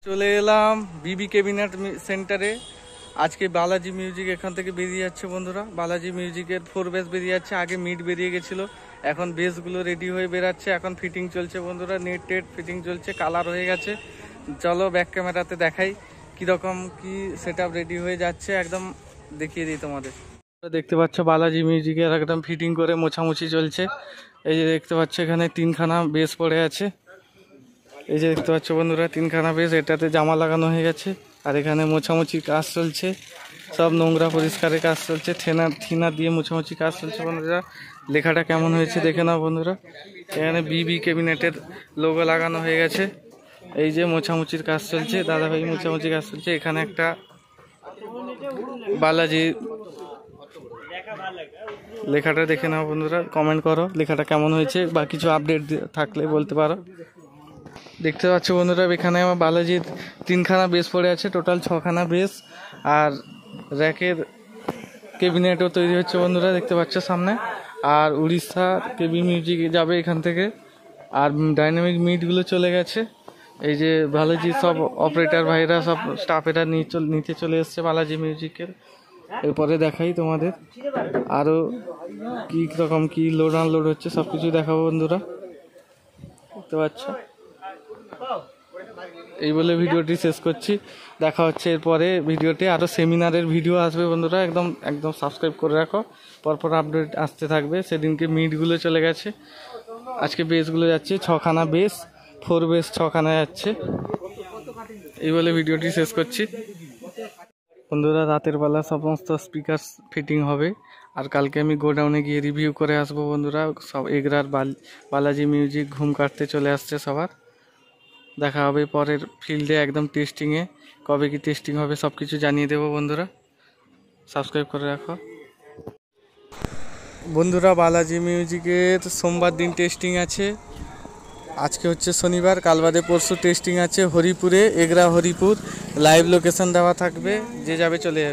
চলে এলাম বিবি ক্যাবিনেট সেন্টারে। আজকে বালাজি মিউজিক এখান থেকে বেরিয়ে যাচ্ছে বন্ধুরা। বালাজি মিউজিকের 4 বেস বেরিয়ে যাচ্ছে। আগে মিড বেরিয়ে গেছিল, এখন বেসগুলো রেডি হয়ে বেরাচ্ছে। এখন ফিটিং চলছে বন্ধুরা, নেট টেট ফিটিং চলছে, কালার হয়ে গেছে। চলো ব্যাক ক্যামেরাতে দেখাই কীরকম কি সেট আপ রেডি হয়ে যাচ্ছে, একদম দেখিয়ে দিই তোমাদের। দেখতে পাচ্ছ বালাজি মিউজিকের একদম ফিটিং করে মোছামুছি চলছে। এই যে দেখতে পাচ্ছ এখানে 3খানা বেস পড়ে আছে। এই যে দেখতে পাচ্ছ বন্ধুরা 3খানা বেস, এটাতে জামা লাগানো হয়ে গেছে। আর এখানে মোছামুছির কাজ চলছে, সব নোংরা পরিষ্কারের কাজ চলছে। থিনা দিয়ে মোছামুছি কাজ চলছে বন্ধুরা। লেখাটা কেমন হয়েছে দেখে নাও বন্ধুরা। এখানে বিবি ক্যাবিনেটের লোগো লাগানো হয়ে গেছে। এই যে মোছামুছির কাজ চলছে, দাদাভাই মোছামুছি কাজ চলছে। এখানে একটা বালাজি লেখাটা দেখে নাও বন্ধুরা, কমেন্ট করো লেখাটা কেমন হয়েছে, বা কিছু আপডেট থাকলে বলতে পারো। দেখতে পাচ্ছ বন্ধুরা এখানে আমার বালাজির 3খানা বেস পড়ে আছে, টোটাল 6খানা বেস। আর র্যাকের ক্যাবিনেটও তৈরি হচ্ছে বন্ধুরা, দেখতে পাচ্ছ সামনে। আর উড়িষ্যা কেবি মিউজিক যাবে এখান থেকে। আর ডাইনামিক মিটগুলো চলে গেছে। এই যে বালাজি সব অপারেটর ভাইরা সব স্টাফেরা নিতে চলে এসছে বালাজি মিউজিকের। এরপরে দেখাই তোমাদের আরও কী রকম কি লোড আনলোড হচ্ছে, সব কিছু দেখাবো বন্ধুরা। দেখতে পাচ্ছ, এই বলে ভিডিওটি শেষ করছি। দেখা হচ্ছে এরপরে ভিডিওতে। আরও সেমিনারের ভিডিও আসবে বন্ধুরা, একদম সাবস্ক্রাইব করে রাখো, পরপর আপডেট আসতে থাকবে। সেদিনকে মিটগুলো চলে গেছে, আজকে বেসগুলো যাচ্ছে। 6খানা বেস, 4 বেস 6খানা যাচ্ছে। এই বলে ভিডিওটি শেষ করছি বন্ধুরা। রাতের বেলা সমস্ত স্পিকার ফিটিং হবে। আর কালকে আমি গোডাউনে গিয়ে রিভিউ করে আসবো বন্ধুরা। সব এগরার বালাজি মিউজিক ঘুম কাটতে চলে আসছে সবার। দেখা হবে পরের ফিল্ডে, একদম টেস্টিংয়ে। কবে কি টেস্টিং হবে সব কিছু জানিয়ে দেবো বন্ধুরা। সাবস্ক্রাইব করে রাখো বন্ধুরা। বালাজি মিউজিকের সোমবার দিন টেস্টিং আছে। আজকে হচ্ছে শনিবার, কাল বাদে পরশু টেস্টিং আছে হরিপুরে, এগরা হরিপুর। লাইভ লোকেশন দেওয়া থাকবে, যে যাবে চলে যাবে।